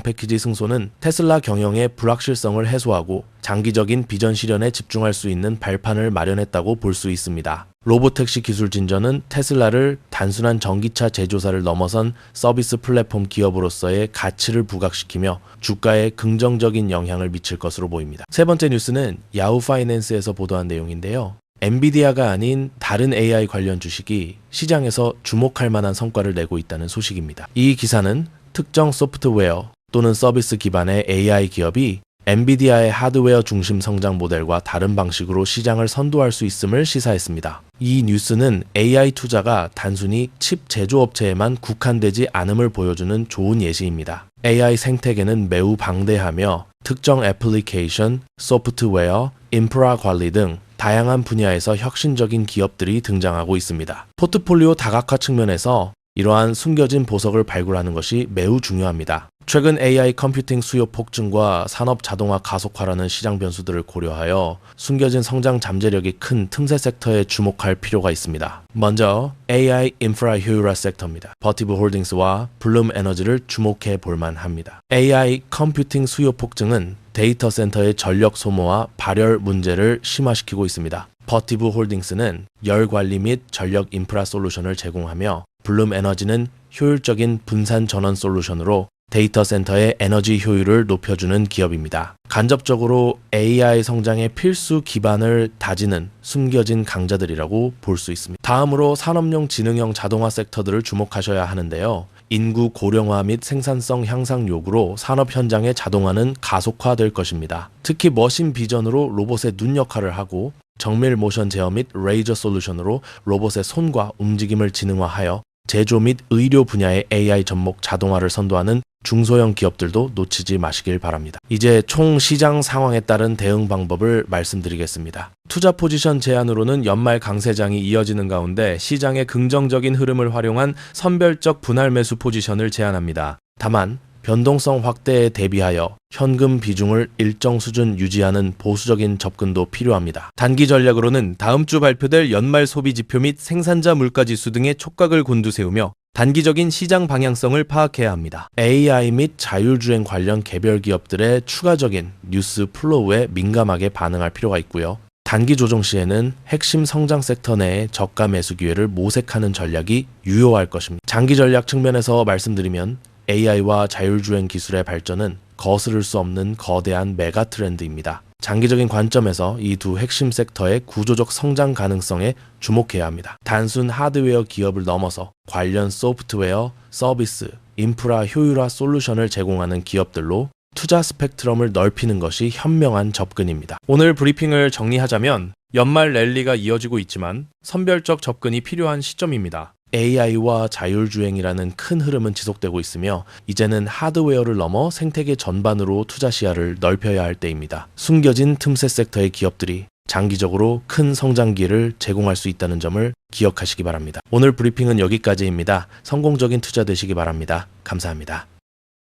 패키지 승소는 테슬라 경영의 불확실성을 해소하고 장기적인 비전 실현에 집중할 수 있는 발판을 마련했다고 볼 수 있습니다. 로보택시 기술 진전은 테슬라를 단순한 전기차 제조사를 넘어선 서비스 플랫폼 기업으로서의 가치를 부각시키며 주가에 긍정적인 영향을 미칠 것으로 보입니다. 세 번째 뉴스는 야후 파이낸스에서 보도한 내용인데요. 엔비디아가 아닌 다른 AI 관련 주식이 시장에서 주목할 만한 성과를 내고 있다는 소식입니다. 이 기사는 특정 소프트웨어 또는 서비스 기반의 AI 기업이 엔비디아의 하드웨어 중심 성장 모델과 다른 방식으로 시장을 선도할 수 있음을 시사했습니다. 이 뉴스는 AI 투자가 단순히 칩 제조업체에만 국한되지 않음을 보여주는 좋은 예시입니다. AI 생태계는 매우 방대하며 특정 애플리케이션, 소프트웨어, 인프라 관리 등 다양한 분야에서 혁신적인 기업들이 등장하고 있습니다. 포트폴리오 다각화 측면에서 이러한 숨겨진 보석을 발굴하는 것이 매우 중요합니다. 최근 AI 컴퓨팅 수요 폭증과 산업 자동화 가속화라는 시장 변수들을 고려하여 숨겨진 성장 잠재력이 큰 틈새 섹터에 주목할 필요가 있습니다. 먼저 AI 인프라 효율화 섹터입니다. 버티브 홀딩스와 블룸 에너지를 주목해 볼 만합니다. AI 컴퓨팅 수요 폭증은 데이터 센터의 전력 소모와 발열 문제를 심화시키고 있습니다. 버티브 홀딩스는 열 관리 및 전력 인프라 솔루션을 제공하며 블룸 에너지는 효율적인 분산 전원 솔루션으로 데이터 센터의 에너지 효율을 높여주는 기업입니다. 간접적으로 AI 성장의 필수 기반을 다지는 숨겨진 강자들이라고 볼 수 있습니다. 다음으로 산업용 지능형 자동화 섹터들을 주목하셔야 하는데요. 인구 고령화 및 생산성 향상 요구로 산업 현장의 자동화는 가속화될 것입니다. 특히 머신 비전으로 로봇의 눈 역할을 하고 정밀 모션 제어 및 레이저 솔루션으로 로봇의 손과 움직임을 지능화하여 제조 및 의료 분야의 AI 접목 자동화를 선도하는 중소형 기업들도 놓치지 마시길 바랍니다. 이제 총 시장 상황에 따른 대응 방법을 말씀드리겠습니다. 투자 포지션 제한으로는 연말 강세장이 이어지는 가운데 시장의 긍정적인 흐름을 활용한 선별적 분할 매수 포지션을 제한합니다. 다만 변동성 확대에 대비하여 현금 비중을 일정 수준 유지하는 보수적인 접근도 필요합니다. 단기 전략으로는 다음 주 발표될 연말 소비 지표 및 생산자 물가 지수 등의 촉각을 곤두세우며 단기적인 시장 방향성을 파악해야 합니다. AI 및 자율주행 관련 개별 기업들의 추가적인 뉴스 플로우에 민감하게 반응할 필요가 있고요. 단기 조정 시에는 핵심 성장 섹터 내의 저가 매수 기회를 모색하는 전략이 유효할 것입니다. 장기 전략 측면에서 말씀드리면 AI와 자율주행 기술의 발전은 거스를 수 없는 거대한 메가 트렌드입니다. 장기적인 관점에서 이 두 핵심 섹터의 구조적 성장 가능성에 주목해야 합니다. 단순 하드웨어 기업을 넘어서 관련 소프트웨어, 서비스, 인프라 효율화 솔루션을 제공하는 기업들로 투자 스펙트럼을 넓히는 것이 현명한 접근입니다. 오늘 브리핑을 정리하자면 연말 랠리가 이어지고 있지만 선별적 접근이 필요한 시점입니다. AI와 자율주행이라는 큰 흐름은 지속되고 있으며 이제는 하드웨어를 넘어 생태계 전반으로 투자 시야를 넓혀야 할 때입니다. 숨겨진 틈새 섹터의 기업들이 장기적으로 큰 성장기를 제공할 수 있다는 점을 기억하시기 바랍니다. 오늘 브리핑은 여기까지입니다. 성공적인 투자 되시기 바랍니다. 감사합니다.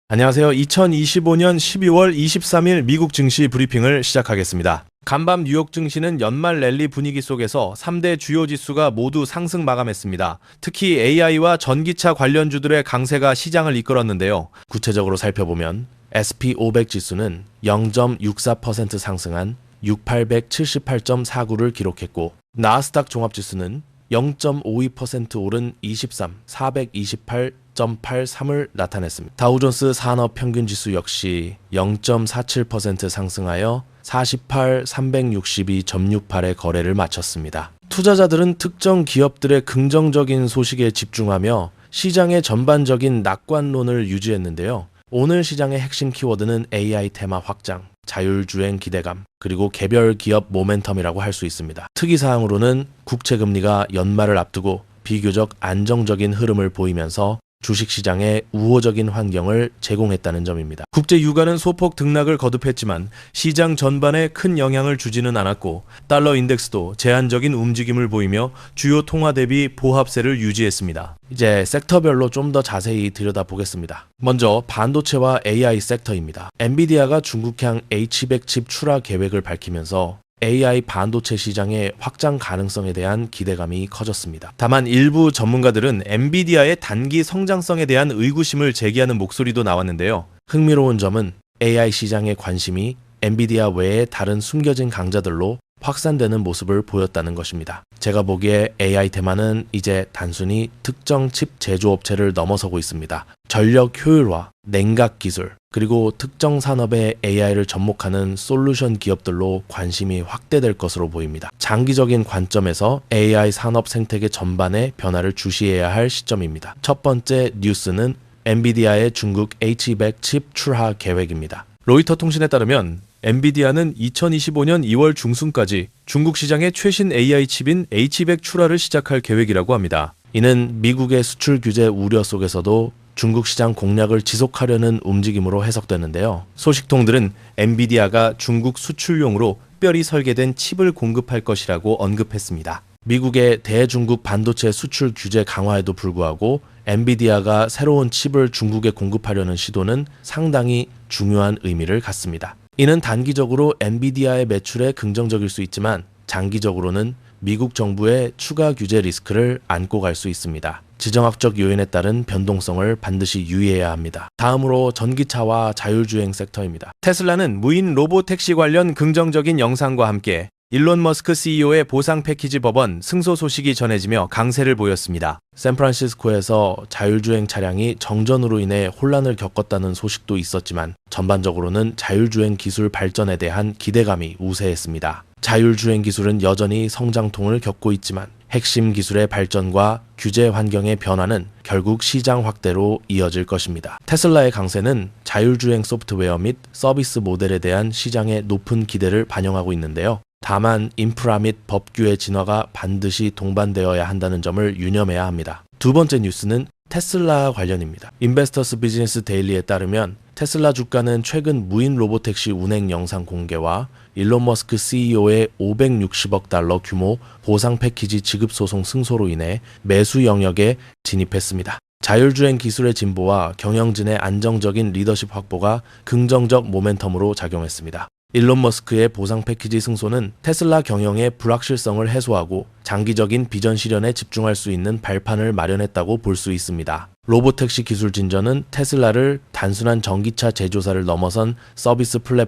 안녕하세요. 2025년 12월 23일 미국 증시 브리핑을 시작하겠습니다. 간밤 뉴욕 증시는 연말 랠리 분위기 속에서 3대 주요 지수가 모두 상승 마감했습니다. 특히 AI와 전기차 관련주들의 강세가 시장을 이끌었는데요. 구체적으로 살펴보면 SP500 지수는 0.64% 상승한 6878.49를 기록했고 나스닥 종합지수는 0.52% 오른 428.83을 나타냈습니다. 다우존스 산업평균지수 역시 0.47% 상승하여 48362.68의 거래를 마쳤습니다. 투자자들은 특정 기업들의 긍정적인 소식에 집중하며 시장의 전반적인 낙관론을 유지했는데요. 오늘 시장의 핵심 키워드는 AI 테마 확장, 자율주행 기대감, 그리고 개별 기업 모멘텀이라고 할 수 있습니다. 특이사항으로는 국채금리가 연말을 앞두고 비교적 안정적인 흐름을 보이면서 주식시장에 우호적인 환경을 제공했다는 점입니다. 국제 유가는 소폭 등락을 거듭했지만 시장 전반에 큰 영향을 주지는 않았고 달러 인덱스도 제한적인 움직임을 보이며 주요 통화 대비 보합세를 유지했습니다. 이제 섹터별로 좀 더 자세히 들여다보겠습니다. 먼저 반도체와 AI 섹터입니다. 엔비디아가 중국향 H100 칩 출하 계획을 밝히면서 AI 반도체 시장의 확장 가능성에 대한 기대감이 커졌습니다. 다만 일부 전문가들은 엔비디아의 단기 성장성에 대한 의구심을 제기하는 목소리도 나왔는데요. 흥미로운 점은 AI 시장의 관심이 엔비디아 외의 다른 숨겨진 강자들로 확산되는 모습을 보였다는 것입니다. 제가 보기에 AI 테마는 이제 단순히 특정 칩 제조업체를 넘어서고 있습니다. 전력 효율화, 냉각 기술, 그리고 특정 산업의 AI를 접목하는 솔루션 기업들로 관심이 확대될 것으로 보입니다. 장기적인 관점에서 AI 산업 생태계 전반의 변화를 주시해야 할 시점입니다. 첫 번째 뉴스는 엔비디아의 중국 H200 칩 출하 계획입니다. 로이터 통신에 따르면 엔비디아는 2025년 2월 중순까지 중국 시장의 최신 AI 칩인 H200 출하를 시작할 계획이라고 합니다. 이는 미국의 수출 규제 우려 속에서도 중국 시장 공략을 지속하려는 움직임으로 해석되는데요. 소식통들은 엔비디아가 중국 수출용으로 특별히 설계된 칩을 공급할 것이라고 언급했습니다. 미국의 대중국 반도체 수출 규제 강화에도 불구하고 엔비디아가 새로운 칩을 중국에 공급하려는 시도는 상당히 중요한 의미를 갖습니다. 이는 단기적으로 엔비디아의 매출에 긍정적일 수 있지만 장기적으로는 미국 정부의 추가 규제 리스크를 안고 갈 수 있습니다. 지정학적 요인에 따른 변동성을 반드시 유의해야 합니다. 다음으로 전기차와 자율주행 섹터입니다. 테슬라는 무인 로보택시 관련 긍정적인 영상과 함께 일론 머스크 CEO의 보상 패키지 법원 승소 소식이 전해지며 강세를 보였습니다. 샌프란시스코에서 자율주행 차량이 정전으로 인해 혼란을 겪었다는 소식도 있었지만 전반적으로는 자율주행 기술 발전에 대한 기대감이 우세했습니다. 자율주행 기술은 여전히 성장통을 겪고 있지만 핵심 기술의 발전과 규제 환경의 변화는 결국 시장 확대로 이어질 것입니다. 테슬라의 강세는 자율주행 소프트웨어 및 서비스 모델에 대한 시장의 높은 기대를 반영하고 있는데요. 다만 인프라 및 법규의 진화가 반드시 동반되어야 한다는 점을 유념해야 합니다. 두 번째 뉴스는 테슬라 관련입니다. 인베스터스 비즈니스 데일리에 따르면 테슬라 주가는 최근 무인 로보택시 운행 영상 공개와 일론 머스크 CEO의 560억 달러 규모 보상 패키지 지급 소송 승소로 인해 매수 영역에 진입했습니다. 자율주행 기술의 진보와 경영진의 안정적인 리더십 확보가 긍정적 모멘텀으로 작용했습니다. 일론 머스크의 보상 패키지 승소는 테슬라 경영의 불확실성을 해소하고 장기적인 비전 실현에 집중할 수 있는 발판을 마련했다고 볼 수 있습니다. 로보택시 기술 진전은 테슬라를 단순한 전기차 제조사를 넘어선 서비스 플랫폼